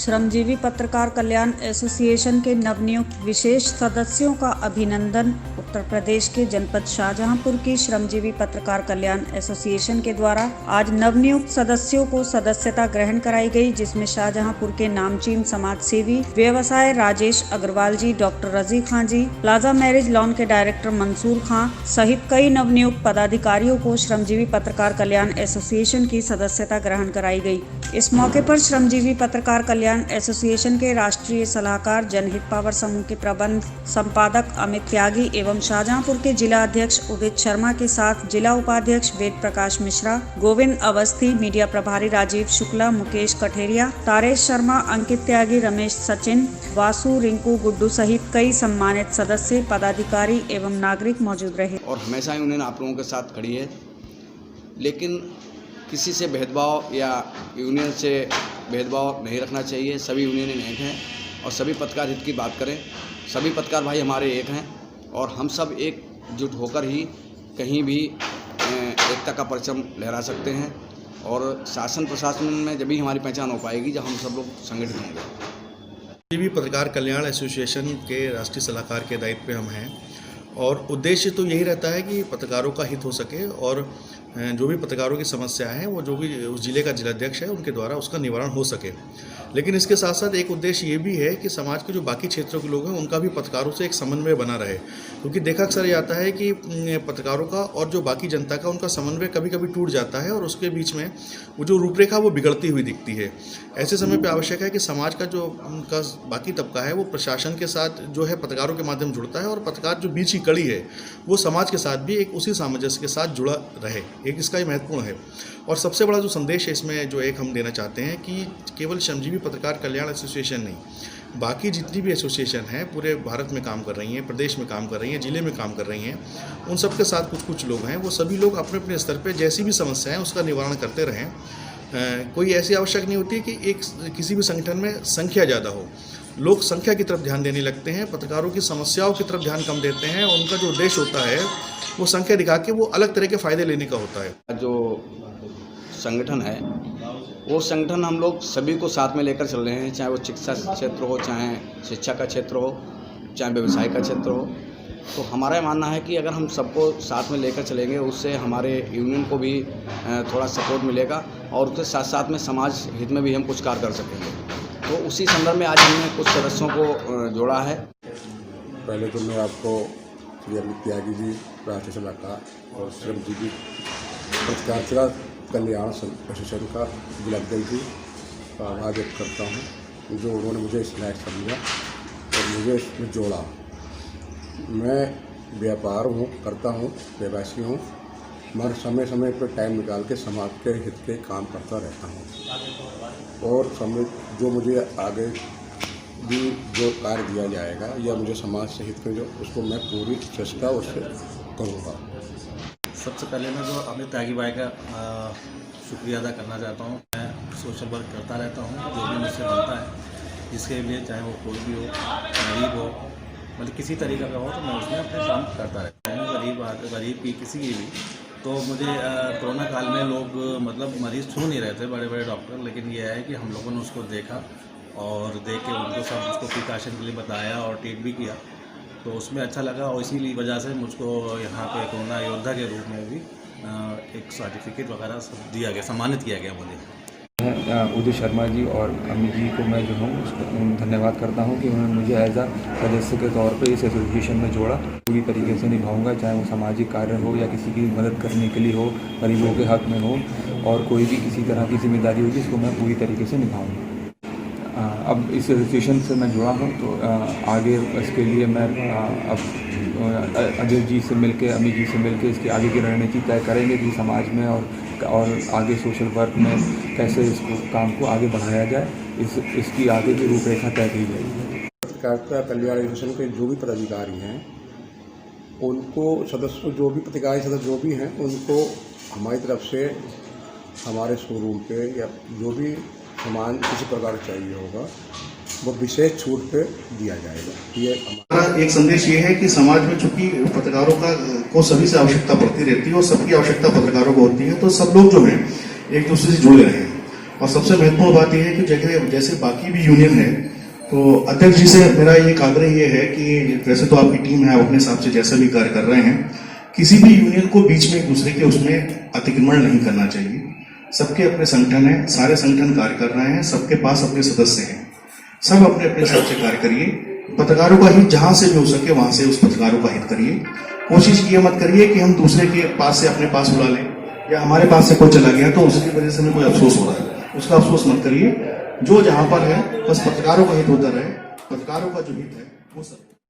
श्रमजीवी पत्रकार कल्याण एसोसिएशन के नवनियुक्त विशेष सदस्यों का अभिनंदन। उत्तर प्रदेश के जनपद शाहजहांपुर की श्रमजीवी पत्रकार कल्याण एसोसिएशन के द्वारा आज नवनियुक्त सदस्यों को सदस्यता ग्रहण कराई गई, जिसमें शाहजहांपुर के नामचीन समाज सेवी व्यवसाय राजेश अग्रवाल जी, डॉक्टर रजी खान जी, प्लाजा मैरिज लॉन के डायरेक्टर मंसूर खां सहित कई नवनियुक्त पदाधिकारियों को श्रमजीवी पत्रकार कल्याण एसोसिएशन की सदस्यता ग्रहण कराई गई। इस मौके पर श्रमजीवी पत्रकार कल्याण एसोसिएशन के राष्ट्रीय सलाहकार जनहित पावर समूह के प्रबंध संपादक अमित त्यागी एवं शाहजहांपुर के जिला अध्यक्ष उदित शर्मा के साथ जिला उपाध्यक्ष वेद प्रकाश मिश्रा, गोविंद अवस्थी, मीडिया प्रभारी राजीव शुक्ला, मुकेश कठेरिया, तारेश शर्मा, अंकित त्यागी, रमेश सचिन, वासु, रिंकू, गुड्डू सहित कई सम्मानित सदस्य, पदाधिकारी एवं नागरिक मौजूद रहे। और हमेशा ही उन्होंने आप लोगों के साथ खड़ी है, लेकिन किसी से भेदभाव या यूनियन से भेदभाव नहीं रखना चाहिए। सभी यूनियन एक हैं और सभी पत्रकार हित की बात करें। सभी पत्रकार भाई हमारे एक हैं और हम सब एकजुट होकर ही कहीं भी एकता का परचम लहरा सकते हैं और शासन प्रशासन में जब भी हमारी पहचान हो पाएगी जब हम सब लोग संगठित होंगे। श्रमजीवी पत्रकार कल्याण एसोसिएशन के राष्ट्रीय सलाहकार के दायित्व पे हम हैं और उद्देश्य तो यही रहता है कि पत्रकारों का हित हो सके और जो भी पत्रकारों की समस्या है वो जो भी उस जिले का जिलाध्यक्ष है उनके द्वारा उसका निवारण हो सके। लेकिन इसके साथ साथ एक उद्देश्य ये भी है कि समाज के जो बाकी क्षेत्रों के लोग हैं उनका भी पत्रकारों से एक समन्वय बना रहे, क्योंकि देखा अक्सर जाता है कि पत्रकारों का और जो बाकी जनता का उनका समन्वय कभी कभी टूट जाता है और उसके बीच में वो जो रूपरेखा वो बिगड़ती हुई दिखती है। ऐसे समय पर आवश्यक है कि समाज का जो उनका बाकी तबका है वो प्रशासन के साथ जो है पत्रकारों के माध्यम जुड़ता है और पत्रकार जो बीच की कड़ी है वो समाज के साथ भी एक उसी सामंजस्य के साथ जुड़ा रहे, एक इसका ही महत्वपूर्ण है। और सबसे बड़ा जो संदेश है इसमें जो एक हम देना चाहते हैं कि केवल श्रमजीवी पत्रकार कल्याण एसोसिएशन नहीं, बाकी जितनी भी एसोसिएशन हैं पूरे भारत में काम कर रही हैं, प्रदेश में काम कर रही हैं, जिले में काम कर रही हैं, उन सब के साथ कुछ लोग हैं, वो सभी लोग अपने अपने स्तर पर जैसी भी समस्या है उसका निवारण करते रहें। कोई ऐसी आवश्यक नहीं होती कि एक किसी भी संगठन में संख्या ज़्यादा हो, लोग संख्या की तरफ ध्यान देने लगते हैं, पत्रकारों की समस्याओं की तरफ ध्यान कम देते हैं। उनका जो उद्देश्य होता है वो संख्या दिखा के वो अलग तरह के फ़ायदे लेने का होता है। जो संगठन है वो संगठन हम लोग सभी को साथ में लेकर चल रहे हैं, चाहे वो चिकित्सा क्षेत्र हो, चाहे शिक्षा का क्षेत्र हो, चाहे व्यवसाय का क्षेत्र हो। तो हमारा मानना है कि अगर हम सबको साथ में लेकर चलेंगे उससे हमारे यूनियन को भी थोड़ा सपोर्ट मिलेगा और उसके साथ साथ में समाज हित में भी हम कुछ कार्य कर सकेंगे। तो उसी संदर्भ में आज हमने कुछ सदस्यों को जोड़ा है। पहले तो मैं आपको श्री अमित त्यागी जी, राष्ट्रीय सलाहकार और श्रमजीवी पत्रकार कल्याण एसोसिएशन का जिलाध्यक्ष जी का आभार व्यक्त करता हूँ जो उन्होंने मुझे इस लायक समझा और मुझे इसमें जोड़ा। मैं व्यापार करता हूँ, व्यवसायी हूँ, मगर समय समय पर टाइम निकाल के समाज के हित के काम करता रहता हूँ और समय जो मुझे आगे भी जो कार्य दिया जाएगा या मुझे समाज से हित में जो उसको मैं पूरी चेष्टा उससे करूँगा। सबसे पहले मैं जो अमित त्यागी भाई का शुक्रिया अदा करना चाहता हूँ। मैं सोशल वर्क करता रहता हूँ, जो भी मुझसे बनता है इसके लिए, चाहे वो कोई भी हो, गरीब हो, मतलब किसी तरीके का हो, तो मैं उसमें अपने काम करता रहता हूँ। गरीब की किसी की भी। तो मुझे कोरोना काल में लोग मतलब मरीज़ छू नहीं रहे थे, बड़े बड़े डॉक्टर, लेकिन यह है कि हम लोगों ने उसको देखा और देख के उनको सब उसको प्रिकॉशन के लिए बताया और ट्रीट भी किया, तो उसमें अच्छा लगा और इसी वजह से मुझको यहाँ पे कोरोना योद्धा के रूप में भी एक सर्टिफिकेट वगैरह सब दिया गया, सम्मानित किया गया मुझे। उदित शर्मा जी और अमित जी को मैं जो हूँ धन्यवाद करता हूँ कि उन्होंने मुझे एज आ सदस्य के तौर पे इस एसोसिएशन में जोड़ा। पूरी तरीके से निभाऊंगा, चाहे वो सामाजिक कार्य हो या किसी की मदद करने के लिए हो, गरीबों के हक में हो, और कोई भी किसी तरह की जिम्मेदारी होगी इसको मैं पूरी तरीके से निभाऊंगा। अब इस एसोसिएशन से मैं जुड़ा हूँ तो आगे इसके लिए मैं अब अजय जी से मिलके, अमित जी से मिलके इसकी आगे की रणनीति तय करेंगे कि समाज में और आगे सोशल वर्क में कैसे इसको काम को आगे बढ़ाया जाए, इसकी आगे की रूपरेखा तय की जाएगी। पत्रकारिता कल्याण एसोसिएशन के जो भी पदाधिकारी हैं उनको सदस्य, जो भी पत्रकारी सदस्य जो भी हैं, उनको हमारी तरफ से हमारे शोरूम पे या जो भी सामान किसी प्रकार चाहिए होगा वो विशेष छूट पे दिया जाएगा। ये हमारा एक संदेश ये है कि समाज में चूंकि पत्रकारों को सभी से आवश्यकता पड़ती रहती है और सबकी आवश्यकता पत्रकारों को होती है, तो सब लोग जो हैं एक दूसरे से जुड़े रहें। और सबसे महत्वपूर्ण बात यह है कि जैसे बाकी भी यूनियन है, तो अध्यक्ष जी से मेरा एक आग्रह ये है कि वैसे तो आपकी टीम है, अपने हिसाब से जैसा भी कार्य कर रहे हैं, किसी भी यूनियन को बीच में एक दूसरे के उसमें अतिक्रमण नहीं करना चाहिए। सबके अपने संगठन है, सारे संगठन कार्य कर रहे हैं, सबके पास अपने सदस्य हैं, सब अपने अपने हिसाब से कार्य करिए। पत्रकारों का हित जहां से भी हो सके वहां से उस पत्रकारों का हित करिए। कोशिश ये मत करिए कि हम दूसरे के पास से अपने पास बुला लें, या हमारे पास से कोई चला गया तो उसकी वजह से हमें कोई अफसोस हो रहा है, उसका अफसोस मत करिए। जो जहां पर है बस पत्रकारों का हित होता रहे, पत्रकारों का जो हित है वो सब